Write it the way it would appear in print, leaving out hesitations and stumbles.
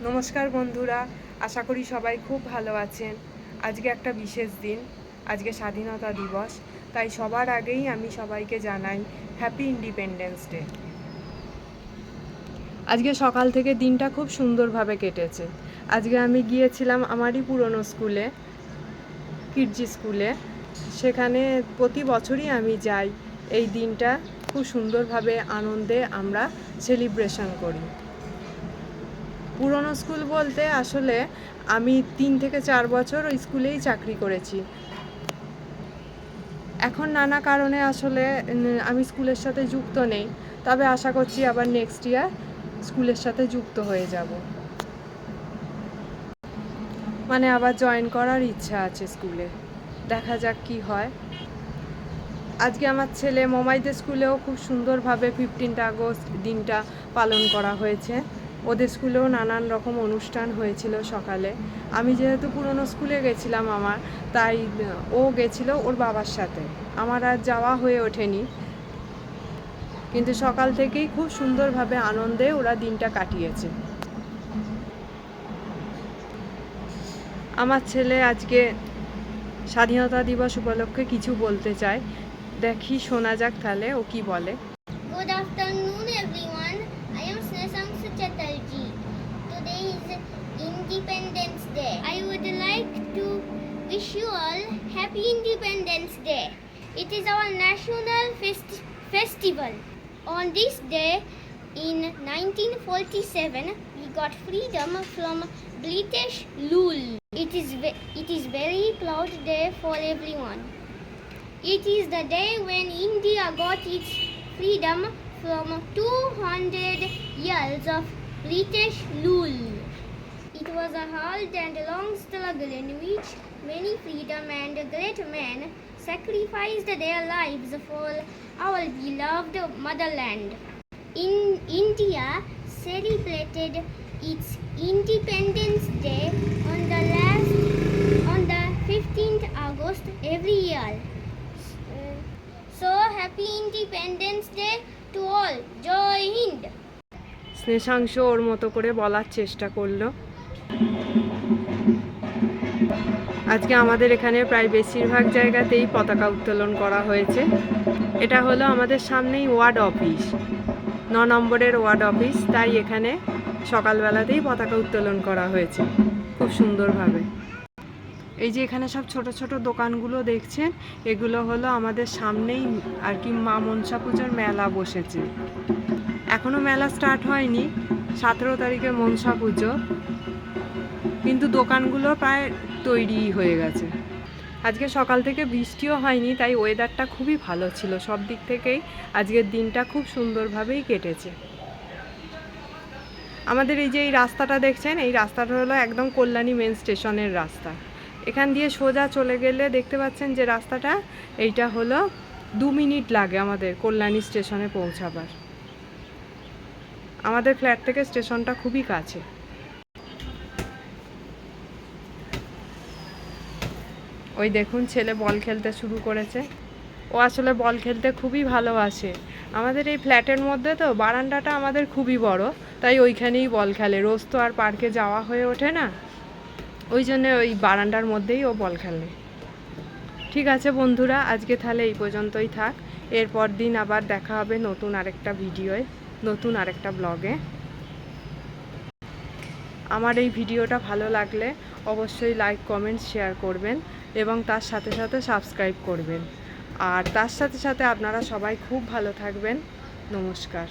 নমস্কার বন্ধুরা, আশা করি সবাই খুব ভালো আছেন। আজকে একটা বিশেষ দিন, আজকে স্বাধীনতা দিবস। তাই সবার আগেই আমি সবাইকে জানাই হ্যাপি ইন্ডিপেন্ডেন্স ডে। আজকে সকাল থেকে দিনটা খুব সুন্দরভাবে কেটেছে। আজকে আমি গিয়েছিলাম আমারই পুরনো স্কুলে, কিডজি স্কুলে। সেখানে প্রতি বছরই আমি যাই। এই দিনটা খুব সুন্দরভাবে আনন্দে আমরা সেলিব্রেশন করি। পুরনো স্কুল বলতে আসলে আমি 3 থেকে 4 বছর ওই স্কুলেই চাকরি করেছি। এখন নানা কারণে আসলে আমি স্কুলের সাথে যুক্ত নেই, তবে আশা করছি আবার নেক্সট ইয়ার স্কুলের সাথে যুক্ত হয়ে যাব, মানে আবার জয়েন করার ইচ্ছা আছে স্কুলে। দেখা যাক কি হয়। আজকে আমার ছেলে মোমাইদের স্কুলেও খুব সুন্দরভাবে 15 আগস্ট দিনটা পালন করা হয়েছে। ওদের স্কুলেও নানান রকম অনুষ্ঠান হয়েছিল সকালে। আমি যেহেতু পুরনো স্কুলে গেছিলাম তাই ও গেছিল ওর বাবার সাথে। আমার আর যাওয়া হয়ে ওঠেনি, কিন্তু সকাল থেকেই খুব সুন্দরভাবে আনন্দে ওরা দিনটা কাটিয়েছে। আমার ছেলে আজকে স্বাধীনতা দিবস উপলক্ষে কিছু বলতে চায়, দেখি শোনা যাক তাহলে ও কি বলে। Good afternoon, everyone. I am Snehangshu Chatterjee. Today is Independence Day. I would like to wish you all Happy Independence Day. It is our national festival. On this day, in 1947, we got freedom from British rule. It is very proud day for everyone. It is the day when India got its freedom from 200 years of British rule. It was a hard and long struggle in which many freedom and great men sacrificed their lives for our beloved motherland. India celebrated its Independence Day on the 15th August every year. So happy Independence Day to all. Jai Hind. স্নেহাংশ ওর মতো করে বলার চেষ্টা করলো। আজকে আমাদের এখানে প্রায় বেশিরভাগ জায়গাতেই পতাকা উত্তোলন করা হয়েছে। এটা হলো আমাদের সামনেই ওয়ার্ড অফিস, 9 নম্বরের ওয়ার্ড অফিস, তাই এখানে সকালবেলাতেই পতাকা উত্তোলন করা হয়েছে খুব সুন্দরভাবে। এই যে এখানে সব ছোট ছোট দোকানগুলো দেখছেন, এগুলো হলো আমাদের সামনেই আর কি মা মনসা পুজোর মেলা বসেছে। এখনও মেলা স্টার্ট হয়নি, 17 তারিখে মনসা পুজো, কিন্তু দোকানগুলো প্রায় তৈরি হয়ে গেছে। আজকে সকাল থেকে বৃষ্টিও হয়নি, তাই ওয়েদারটা খুবই ভালো ছিল। সব দিক থেকেই আজকের দিনটা খুব সুন্দরভাবেই কেটেছে। আমাদের এই যে এই রাস্তাটা দেখছেন, এই রাস্তাটা হলো একদম কল্যাণী মেন স্টেশনের রাস্তা। এখান দিয়ে সোজা চলে গেলে দেখতে পাচ্ছেন যে রাস্তাটা, এইটা হলো 2 মিনিট লাগে আমাদের কল্যাণী স্টেশনে পৌঁছাবার। আমাদের ফ্ল্যাট থেকে স্টেশনটা খুবই কাছে। ওই দেখুন ছেলে বল খেলতে শুরু করেছে। ও আসলে বল খেলতে খুবই ভালোবাসে। আমাদের এই ফ্ল্যাটের মধ্যে তো বারান্দাটা আমাদের খুবই বড়, তাই ওইখানেই বল খেলে। রোজ তো আর পার্কে যাওয়া হয়ে ওঠে না, ওই জন্য ওই বারান্দার মধ্যেই ও বল খেলে। ঠিক আছে বন্ধুরা, আজকে তাহলে এই পর্যন্তই থাক। এরপর দিন আবার দেখা হবে নতুন আরেকটা ভিডিওয়, নতুন আরেকটা ব্লগে। আমার এই ভিডিওটা ভালো লাগলে অবশ্যই লাইক, কমেন্ট, শেয়ার করবেন এবং তার সাথে সাথে সাবস্ক্রাইব করবেন। আর তার সাথে সাথে আপনারা সবাই খুব ভালো থাকবেন। নমস্কার।